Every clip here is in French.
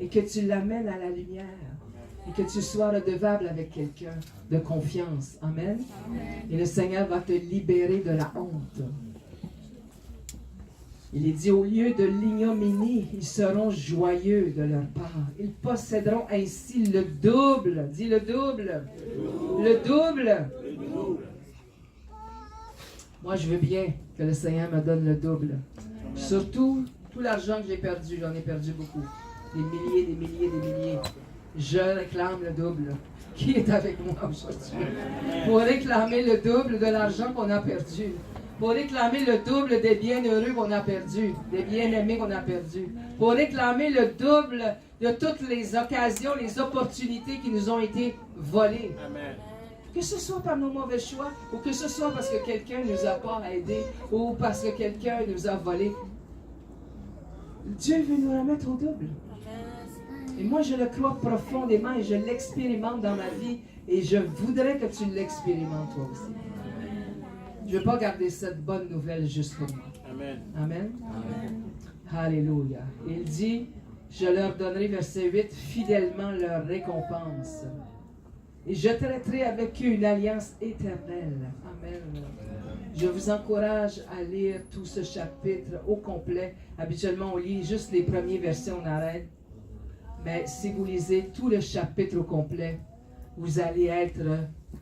et que tu l'amènes à la lumière. Et que tu sois redevable avec quelqu'un de confiance. Amen. Et le Seigneur va te libérer de la honte. Il est dit, au lieu de l'ignominie, ils seront joyeux de leur part. Ils posséderont ainsi le double. Dis le double. Le double. Moi, je veux bien que le Seigneur me donne le double. Surtout, tout l'argent que j'ai perdu, j'en ai perdu beaucoup. Des milliers, des milliers, des milliers. Je réclame le double. Qui est avec moi aujourd'hui? Pour réclamer le double de l'argent qu'on a perdu. Pour réclamer le double des bienheureux qu'on a perdus, des bien-aimés qu'on a perdus. Pour réclamer le double de toutes les occasions, les opportunités qui nous ont été volées. Amen. Que ce soit par nos mauvais choix, ou que ce soit parce que quelqu'un ne nous a pas aidés, ou parce que quelqu'un nous a volés. Dieu veut nous remettre au double. Et moi, je le crois profondément et je l'expérimente dans ma vie. Et je voudrais que tu l'expérimentes toi aussi. Je ne veux pas garder cette bonne nouvelle juste pour moi. Amen. Amen. Amen. Alléluia. Il dit, je leur donnerai, verset 8, fidèlement leur récompense. Et je traiterai avec eux une alliance éternelle. Amen. Je vous encourage à lire tout ce chapitre au complet. Habituellement, on lit juste les premiers versets, on arrête. Mais si vous lisez tout le chapitre au complet, vous allez être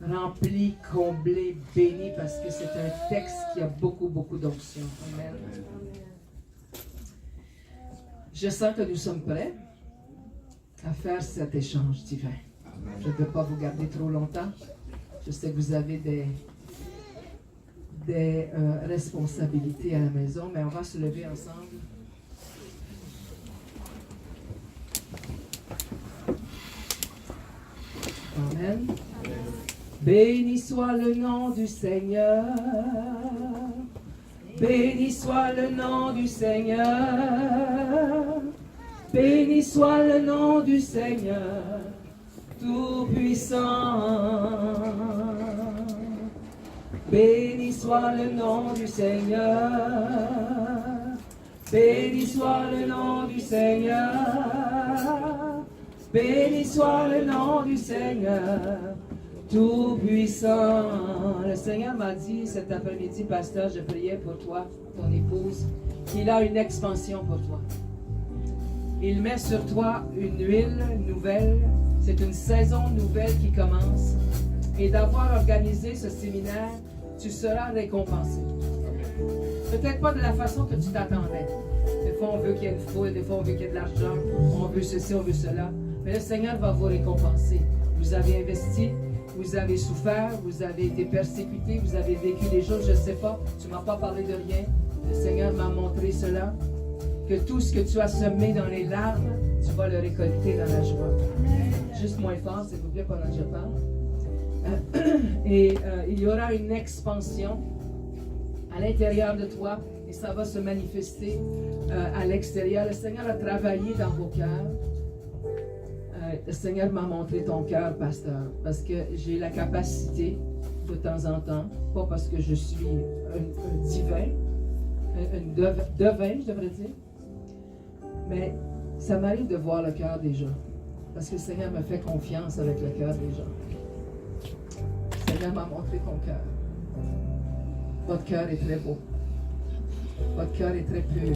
rempli, comblé, béni, parce que c'est un texte qui a beaucoup, beaucoup d'onction. Amen. Je sens que nous sommes prêts à faire cet échange divin. Je ne veux pas vous garder trop longtemps. Je sais que vous avez des responsabilités à la maison, mais on va se lever ensemble. Amen. Béni soit le nom du Seigneur. Béni soit le nom du Seigneur. Béni soit le nom du Seigneur, Tout-Puissant. Béni soit le nom du Seigneur. Béni soit le nom du Seigneur. Béni soit le nom du Seigneur, Tout-Puissant. Le Seigneur m'a dit cet après-midi, pasteur, je priais pour toi, ton épouse, qu'il a une expansion pour toi. Il met sur toi une huile nouvelle. C'est une saison nouvelle qui commence. Et d'avoir organisé ce séminaire, tu seras récompensé. Peut-être pas de la façon que tu t'attendais. Des fois, on veut qu'il y ait une foule, des fois, on veut qu'il y ait de l'argent, on veut ceci, on veut cela. Mais le Seigneur va vous récompenser. Vous avez investi, vous avez souffert, vous avez été persécuté, vous avez vécu des choses, je ne sais pas, tu ne m'as pas parlé de rien. Le Seigneur m'a montré cela. Que tout ce que tu as semé dans les larmes, tu vas le récolter dans la joie. Juste moins fort, s'il vous plaît, pendant que je parle. Il y aura une expansion à l'intérieur de toi et ça va se manifester à l'extérieur. Le Seigneur a travaillé dans vos cœurs. Le Seigneur m'a montré ton cœur, pasteur, parce que j'ai la capacité de temps en temps, pas parce que je suis un divin, un devin, je devrais dire, mais ça m'arrive de voir le cœur des gens, parce que le Seigneur me fait confiance avec le cœur des gens. Le Seigneur m'a montré ton cœur. Votre cœur est très beau. Votre cœur est très pur.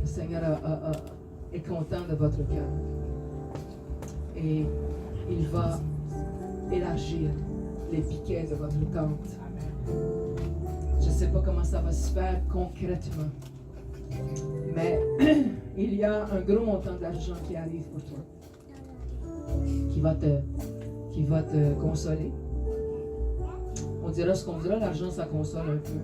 Le Seigneur est content de votre cœur. Et il va élargir les piquets de votre tente. Je ne sais pas comment ça va se faire concrètement. Mais il y a un gros montant d'argent qui arrive pour toi. Qui va te consoler. On dira ce qu'on dira, l'argent ça console un peu.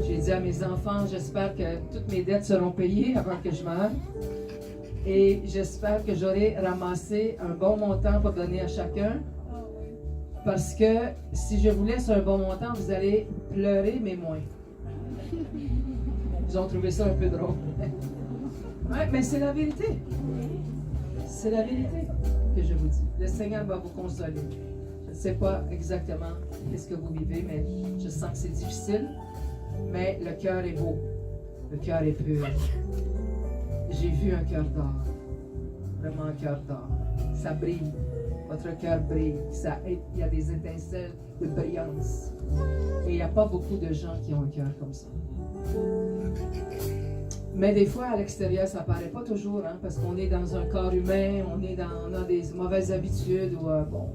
J'ai dit à mes enfants, j'espère que toutes mes dettes seront payées avant que je meure. Et j'espère que j'aurai ramassé un bon montant pour donner à chacun. Parce que si je vous laisse un bon montant, vous allez pleurer, mais moins. Ils ont trouvé ça un peu drôle. Ouais, mais c'est la vérité. C'est la vérité que je vous dis. Le Seigneur va vous consoler. Je ne sais pas exactement ce que vous vivez, mais je sens que c'est difficile. Mais le cœur est beau. Le cœur est pur. J'ai vu un cœur d'or. Vraiment un cœur d'or. Ça brille. Votre cœur brille. Il y a des étincelles de brillance. Et il n'y a pas beaucoup de gens qui ont un cœur comme ça. Mais des fois, à l'extérieur, ça ne paraît pas toujours, hein, parce qu'on est dans un corps humain, on a des mauvaises habitudes. Ou, bon.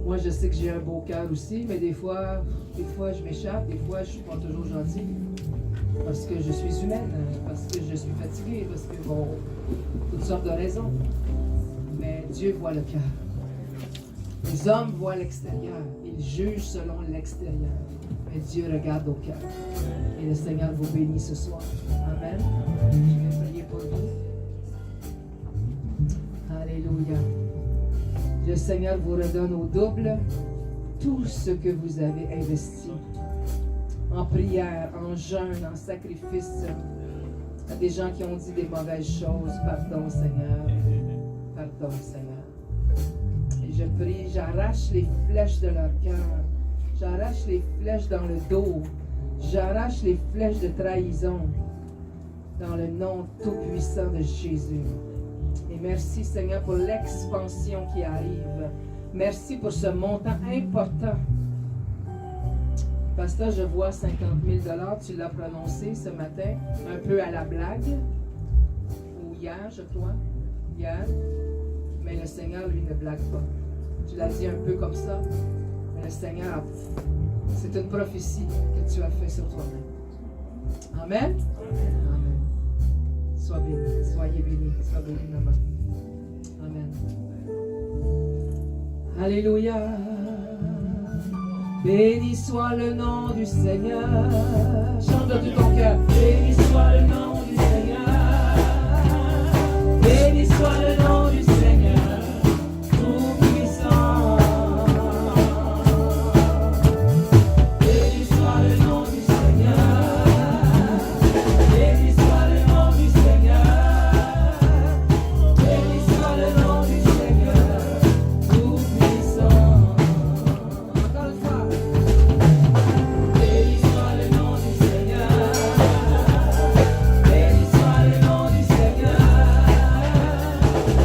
Moi, je sais que j'ai un beau cœur aussi, mais des fois je m'échappe, des fois, je ne suis pas toujours gentille. Parce que je suis humaine, parce que je suis fatiguée, parce que, bon, toutes sortes de raisons. Mais Dieu voit le cœur. Les hommes voient l'extérieur. Ils jugent selon l'extérieur. Mais Dieu regarde au cœur. Et le Seigneur vous bénit ce soir. Amen. Je vais prier pour vous. Alléluia. Le Seigneur vous redonne au double tout ce que vous avez investi. En prière, en jeûne, en sacrifice. Il y a des gens qui ont dit des mauvaises choses. Pardon, Seigneur. Pardon, Seigneur. Et je prie, j'arrache les flèches de leur cœur. J'arrache les flèches dans le dos. J'arrache les flèches de trahison. Dans le nom tout-puissant de Jésus. Et merci, Seigneur, pour l'expansion qui arrive. Merci pour ce montant important. Pasteur, je vois 50 000 $. Tu l'as prononcé ce matin, un peu à la blague. Ou hier, je crois. Hier. Mais le Seigneur, lui, ne blague pas. Tu l'as dit un peu comme ça. Mais le Seigneur, c'est une prophétie que tu as fait sur toi-même. Amen. Amen. Sois béni. Soyez bénis. Sois béni, maman. Amen. Alléluia. Béni soit le nom du Seigneur. Chante de tout ton cœur. Béni soit le nom du Seigneur. Béni soit le nom du Seigneur, tout-puissant. Béni soit le nom du Seigneur. Béni soit le nom du Seigneur. Béni soit le nom du Seigneur, tout-puissant. Encore une fois. Béni soit le nom du Seigneur. Béni soit le nom du Seigneur.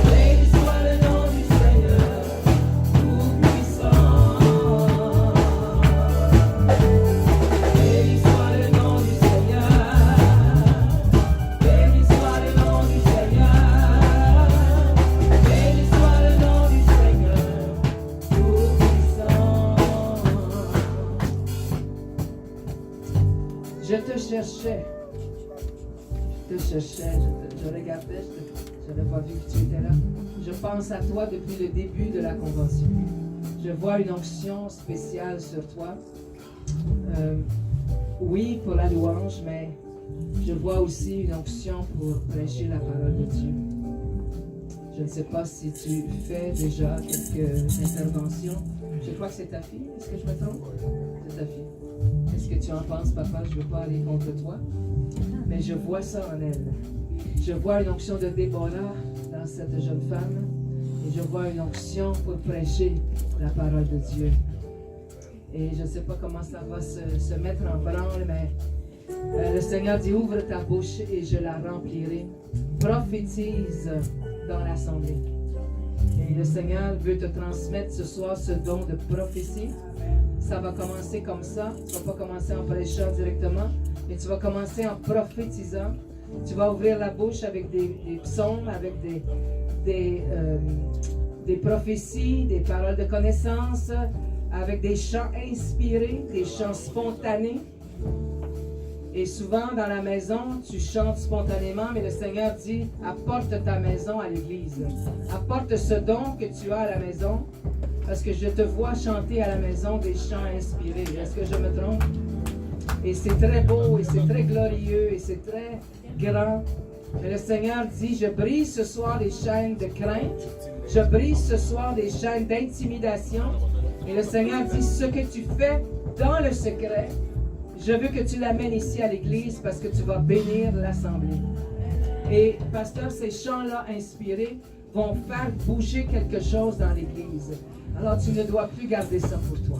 Béni soit le nom du Seigneur, tout-puissant. Béni soit le nom du Seigneur. Béni soit le nom du Seigneur. Béni soit le nom du Seigneur, tout-puissant. Je te cherchais. Je regardais, je n'avais pas vu que tu étais là. Je pense à toi depuis le début de la convention. Je vois une onction spéciale sur toi. Oui, pour la louange, mais je vois aussi une onction pour prêcher la parole de Dieu. Je ne sais pas si tu fais déjà quelques interventions. Je crois que c'est ta fille. Est-ce que je me trompe? C'est ta fille. Qu'est-ce que tu en penses, papa? Je ne veux pas aller contre toi. Mais je vois ça en elle. Je vois une onction de Déborah dans cette jeune femme. Et je vois une onction pour prêcher la parole de Dieu. Et je ne sais pas comment ça va se mettre en branle, mais le Seigneur dit, ouvre ta bouche et je la remplirai. Prophétise dans l'assemblée. Et le Seigneur veut te transmettre ce soir ce don de prophétie. Ça va commencer comme ça. Tu ne vas pas commencer en prêchant directement, mais tu vas commencer en prophétisant. Tu vas ouvrir la bouche avec des psaumes, avec des prophéties, des paroles de connaissance, avec des chants inspirés, des chants spontanés. Et souvent dans la maison, tu chantes spontanément, mais le Seigneur dit, apporte ta maison à l'église. Apporte ce don que tu as à la maison, parce que je te vois chanter à la maison des chants inspirés. Est-ce que je me trompe? Et c'est très beau, et c'est très glorieux, et c'est très grand. Mais le Seigneur dit, je brise ce soir les chaînes de crainte, je brise ce soir les chaînes d'intimidation. Et le Seigneur dit, ce que tu fais dans le secret, je veux que tu l'amènes ici à l'église parce que tu vas bénir l'assemblée. Et pasteur, ces chants-là inspirés vont faire bouger quelque chose dans l'église. Alors tu ne dois plus garder ça pour toi.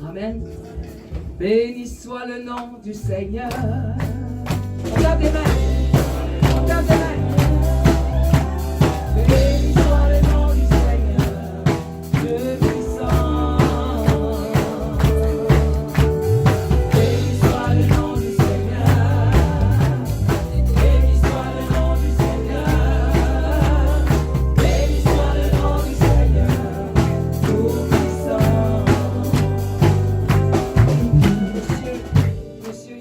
Amen. Béni soit le nom du Seigneur. tes mains. Lève tes mains. Béni soit le nom du Seigneur, Dieu puissant. Béni soit le nom du Seigneur. Béni soit le nom du Seigneur. Béni soit le nom du Seigneur, tout puissant. Monsieur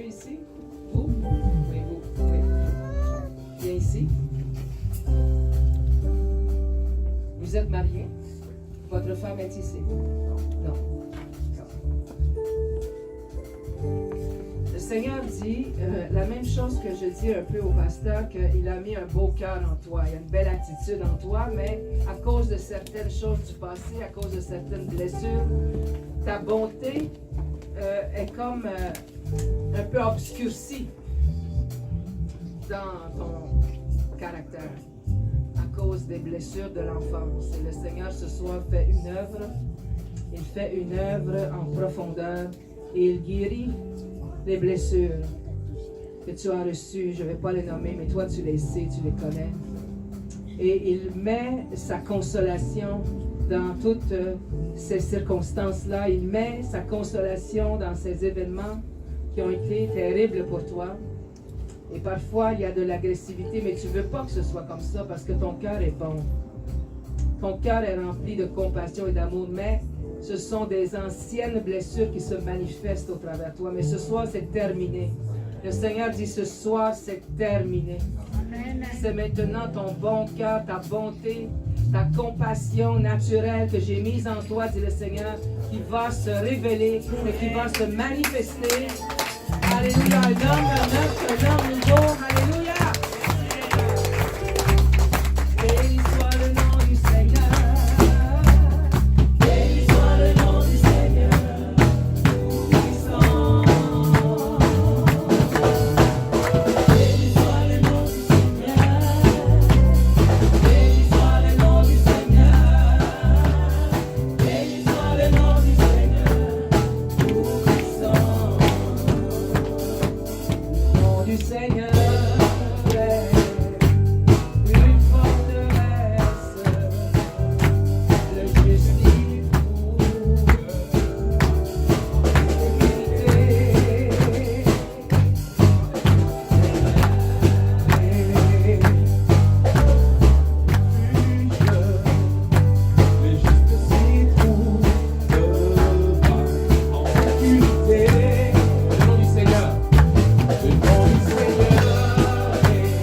ici, vous? Oui, vous, oui. Viens ici. Vous êtes marié? Votre femme est ici? Non. Le Seigneur dit la même chose que je dis un peu au pasteur, qu'il a mis un beau cœur en toi, il y a une belle attitude en toi, mais à cause de certaines choses du passé, à cause de certaines blessures, ta bonté est comme un peu obscurcie dans ton caractère à cause des blessures de l'enfance. Et le Seigneur ce soir fait une œuvre, il fait une œuvre en profondeur et il guérit les blessures que tu as reçues. Je ne vais pas les nommer, mais toi tu les sais, tu les connais. Et il met sa consolation dans toutes ces circonstances-là. Il met sa consolation dans ces événements qui ont été terribles pour toi. Et parfois, il y a de l'agressivité, mais tu ne veux pas que ce soit comme ça parce que ton cœur est bon. Ton cœur est rempli de compassion et d'amour, mais ce sont des anciennes blessures qui se manifestent au travers de toi. Mais ce soir, c'est terminé. Le Seigneur dit, ce soir, c'est terminé. C'est maintenant ton bon cœur, ta bonté, ta compassion naturelle que j'ai mise en toi, dit le Seigneur, qui va se révéler et qui va se manifester. Alléluia, un homme neuf, un homme nouveau, alléluia. Béni soit le nom du Seigneur. Béni soit le nom du Seigneur, tout-puissant. Béni soit le nom du Seigneur. Béni soit le nom du Seigneur. Béni soit le nom du Seigneur, tout-puissant. Le nom du Seigneur est une forteresse, le justice pour Les justes s'y trouvent en sécurité. Le nom du Seigneur. Le nom du Seigneur est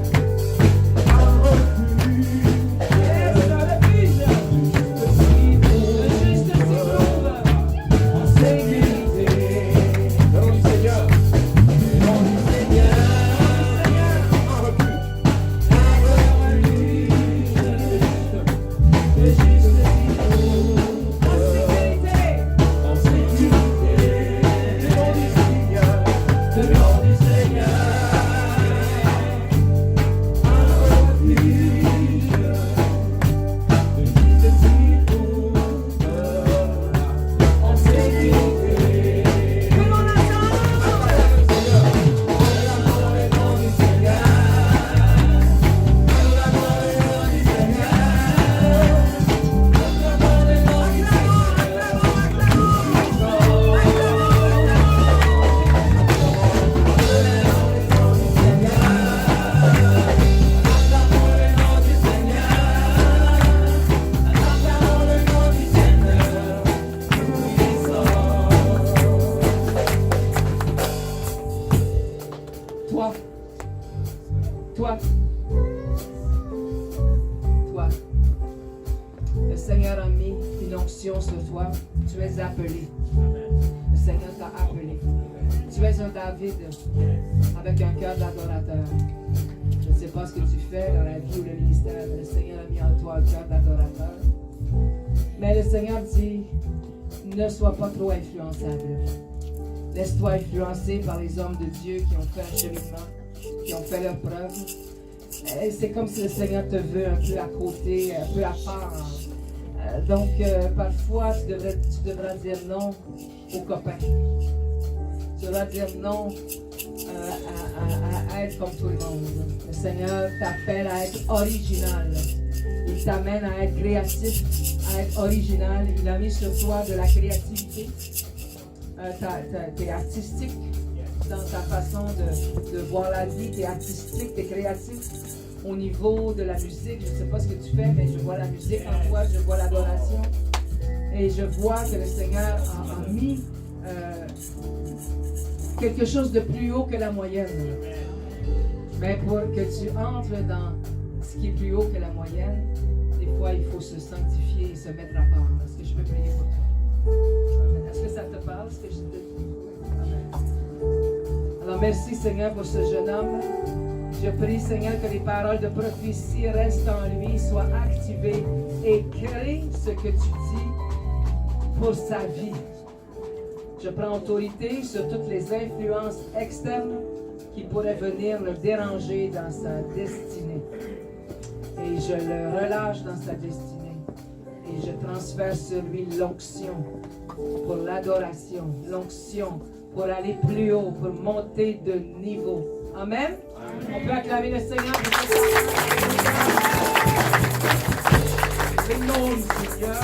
un refuge. Les justes s'y trouvent en sécurité. Le nom du Seigneur. Le nom du Seigneur. Un refuge. Les justes s'y trouvent en sécurité. Le nom du Seigneur. Le nom du Seigneur. Un refuge. Les justes s'y trouvent en sécurité. Tout le monde ensemble. Le nom du Seigneur. Toi, toi, toi, le Seigneur a mis une onction sur toi. Tu es appelé. Le Seigneur t'a appelé. Tu es un David avec un cœur d'adorateur. Je ne sais pas ce que tu fais dans la vie ou le ministère, mais le Seigneur a mis en toi un cœur d'adorateur. Mais le Seigneur dit, ne sois pas trop influençable. Laisse-toi influencer par les hommes de Dieu qui ont fait un cheminement, qui ont fait leur preuve. Et c'est comme si le Seigneur te veut un peu à côté, un peu à part. Donc, parfois, tu devras dire non aux copains. Tu devras dire non à être comme tout le monde. Le Seigneur t'appelle à être original. Il t'amène à être créatif, à être original. Il a mis sur toi de la créativité. Tu es artistique dans ta façon de voir la vie. Tu es artistique, tu es créatif. Au niveau de la musique, je ne sais pas ce que tu fais, mais je vois la musique en toi, je vois l'adoration. Et je vois que le Seigneur a mis quelque chose de plus haut que la moyenne. Mais pour que tu entres dans ce qui est plus haut que la moyenne, des fois il faut se sanctifier et se mettre à part. Est-ce que je peux prier pour toi? Amen. Est-ce que ça te parle, ce que je te dis? Amen. Alors merci Seigneur pour ce jeune homme. Je prie Seigneur que les paroles de prophétie restent en lui, soient activées et créent ce que tu dis pour sa vie. Je prends autorité sur toutes les influences externes qui pourraient venir le déranger dans sa destinée. Et je le relâche dans sa destinée. Et je transfère sur lui l'onction pour l'adoration, l'onction pour aller plus haut, pour monter de niveau. Amen. On peut acclamer le Seigneur. Le nom du Seigneur.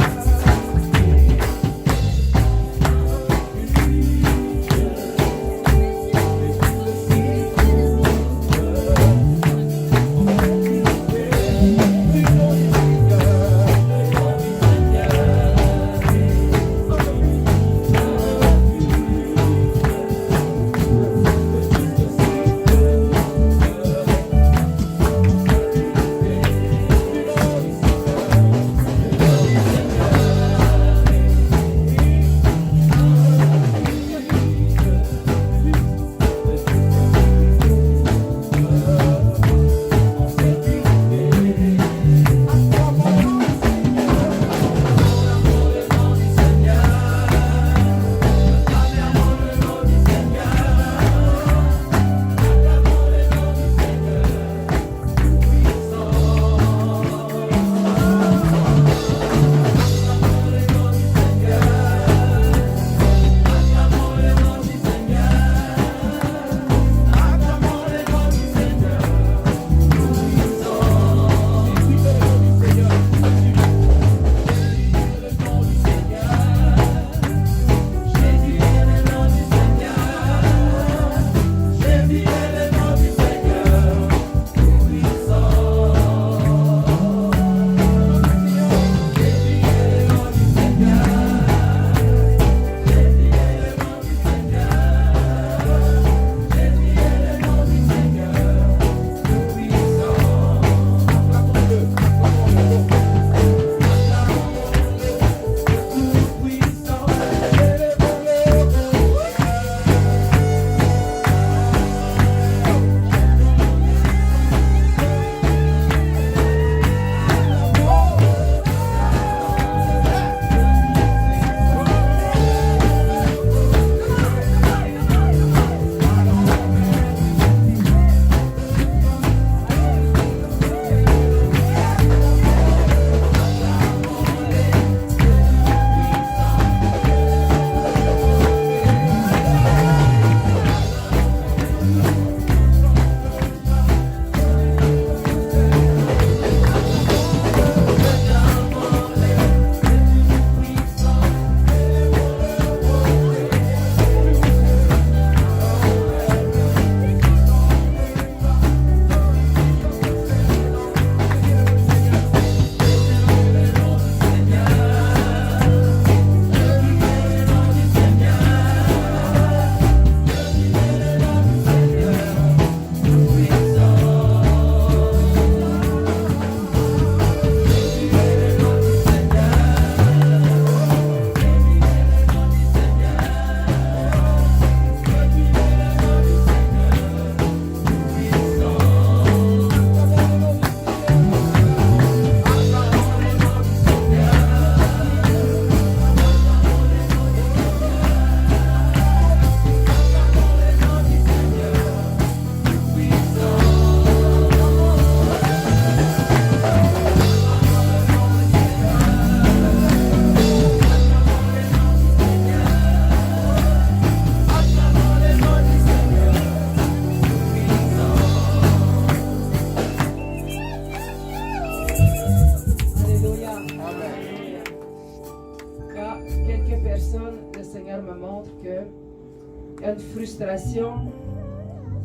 frustration.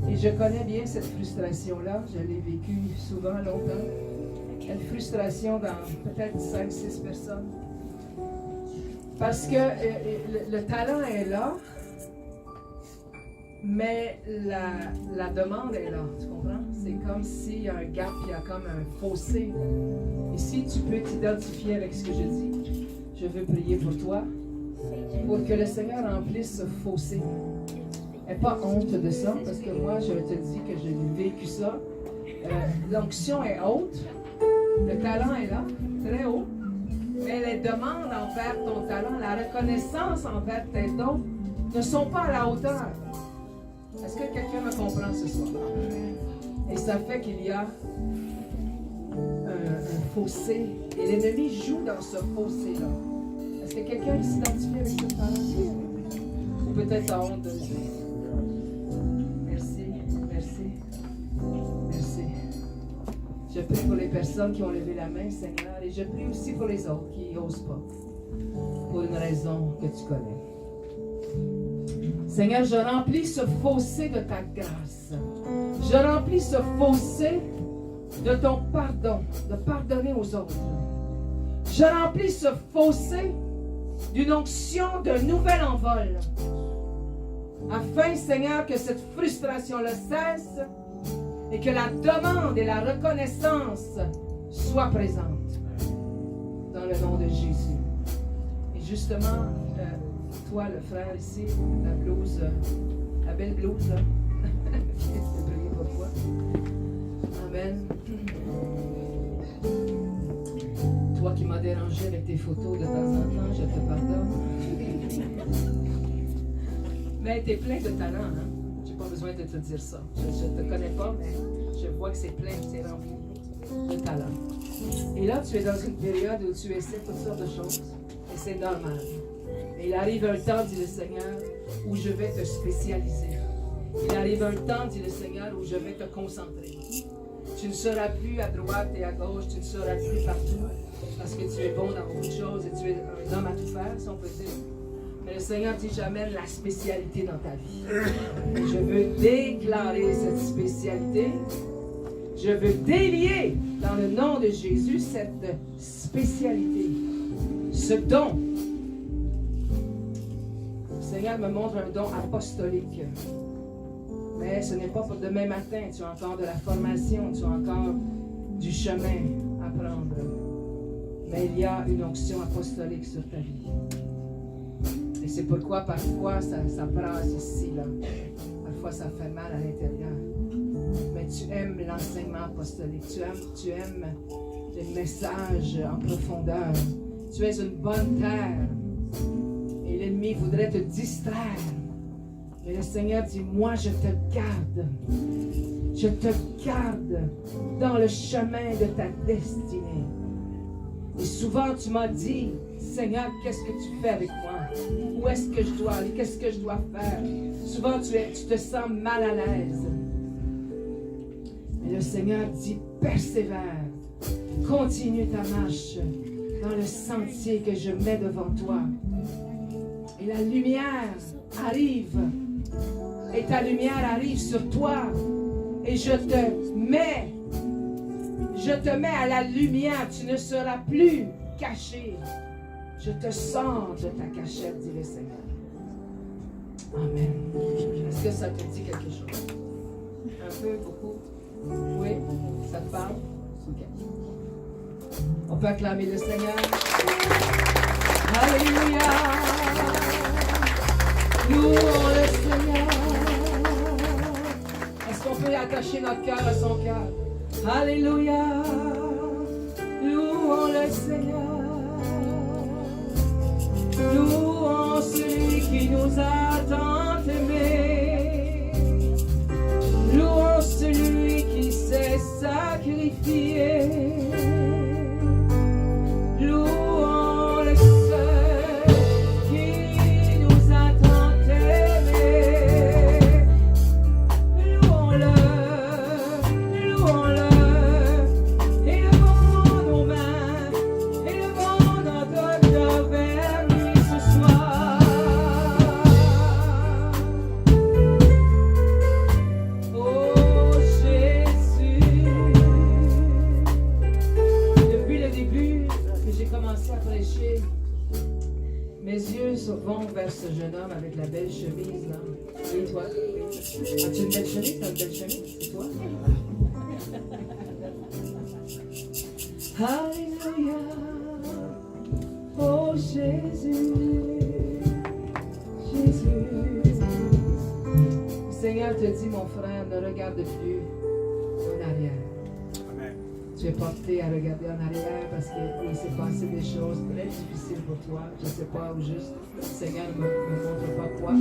Et je connais bien cette frustration-là. Je l'ai vécue souvent, longtemps. Une frustration dans peut-être 5-6 personnes. Parce que le talent est là, mais la demande est là. Tu comprends? C'est comme s'il y a un gap, il y a comme un fossé. Et si tu peux t'identifier avec ce que je dis, je veux prier pour toi, pour que le Seigneur remplisse ce fossé. N'aie pas honte de ça, parce que moi, je te dis que j'ai vécu ça. L'onction est haute, le talent est là, très haut, mais les demandes envers ton talent, la reconnaissance envers tes dons ne sont pas à la hauteur. Est-ce que quelqu'un me comprend ce soir? Et ça fait qu'il y a un fossé, et l'ennemi joue dans ce fossé-là. Est-ce que quelqu'un s'identifie avec ce talent? Ou peut-être à honte de le dire? Merci. Je prie pour les personnes qui ont levé la main, Seigneur, et je prie aussi pour les autres qui n'osent pas, pour une raison que tu connais. Seigneur, je remplis ce fossé de ta grâce. Je remplis ce fossé de ton pardon, de pardonner aux autres. Je remplis ce fossé d'une onction d'un nouvel envol, afin, Seigneur, que cette frustration-là cesse et que la demande et la reconnaissance soient présentes dans le nom de Jésus. Et justement, toi, le frère ici, la blouse, la belle blouse, là, je vais prier pour toi. Amen. Toi qui m'as dérangé avec tes photos de temps en temps, je te pardonne. Mais tu es plein de talent, hein? J'ai pas besoin de te dire ça. Je ne te connais pas, mais je vois que c'est plein, c'est rempli de talent. Et là, tu es dans une période où tu essaies toutes sortes de choses, et c'est normal. Et il arrive un temps, dit le Seigneur, où je vais te spécialiser. Il arrive un temps, dit le Seigneur, où je vais te concentrer. Tu ne seras plus à droite et à gauche, tu ne seras plus partout, parce que tu es bon dans beaucoup de choses et tu es un homme à tout faire, si on peut dire. Mais le Seigneur dit, j'amène la spécialité dans ta vie. Et je veux déclarer cette spécialité. Je veux délier dans le nom de Jésus cette spécialité, ce don. Le Seigneur me montre un don apostolique. Mais ce n'est pas pour demain matin. Tu as encore de la formation, tu as encore du chemin à prendre. Mais il y a une onction apostolique sur ta vie. Et c'est pourquoi parfois ça brasse ici, là. Parfois ça fait mal à l'intérieur. Mais tu aimes l'enseignement apostolique. Tu aimes les messages en profondeur. Tu es une bonne terre. Et l'ennemi voudrait te distraire. Mais le Seigneur dit, moi je te garde. Je te garde dans le chemin de ta destinée. Et souvent tu m'as dit, Seigneur, qu'est-ce que tu fais avec moi? Où est-ce que je dois aller? Qu'est-ce que je dois faire? Souvent tu te sens mal à l'aise. Mais le Seigneur dit, persévère. Continue ta marche dans le sentier que je mets devant toi. Et la lumière arrive. Et ta lumière arrive sur toi. Et je te mets à la lumière. Tu ne seras plus caché. Je te sors de ta cachette, dit le Seigneur. Amen. Est-ce que ça te dit quelque chose? Un peu, beaucoup? Oui? Ça te parle? Ok. On peut acclamer le Seigneur. Alléluia. Louons le Seigneur. Est-ce qu'on peut attacher notre cœur à son cœur? Alléluia. Louons le Seigneur. Louons celui qui nous a tant aimés. Louons celui qui s'est sacrifié. Louons le seul qui nous a tant aimés. Louons-le, louons-le. Élevons nos mains, élevons notre cœur vers lui ce soir. belle chemise, t'as une belle chemise, c'est toi? Alléluia. Oh Jésus, Jésus. Le Seigneur te dit, mon frère, ne regarde plus en arrière. Amen. Tu es porté à regarder en arrière parce qu'il s'est passé des choses très difficiles pour toi. Je ne sais pas où juste. Le Seigneur ne me montre pas quoi.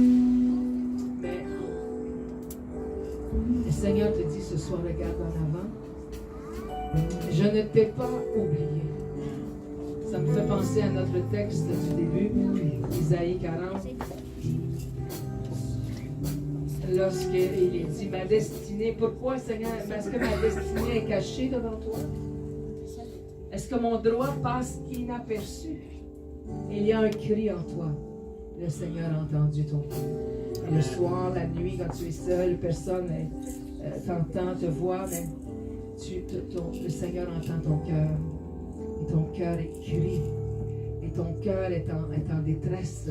Mais le Seigneur te dit ce soir, regarde en avant. Je ne t'ai pas oublié. Ça me fait penser à notre texte du début, Isaïe 40. Lorsqu'il est dit, ma destinée, pourquoi Seigneur, est-ce que ma destinée est cachée devant toi? Est-ce que mon droit passe inaperçu? Il y a un cri en toi. Le Seigneur a entendu ton cri. Et le soir, la nuit, quand tu es seul, personne t'entend, te voit, mais le Seigneur entend ton cœur. Et ton cœur crie. Et ton cœur est en détresse.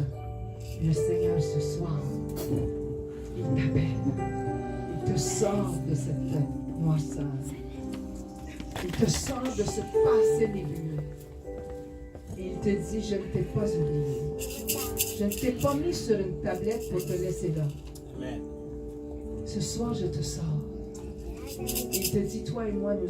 Et le Seigneur, ce soir, il t'appelle. Il te sort de cette noirceur. Il te sort de ce passé nébuleux. Et il te dit, je ne t'ai pas oublié. Je ne t'ai pas mis sur une tablette pour te laisser là. Amen. Ce soir, je te sors. Il te dit, toi et moi, nous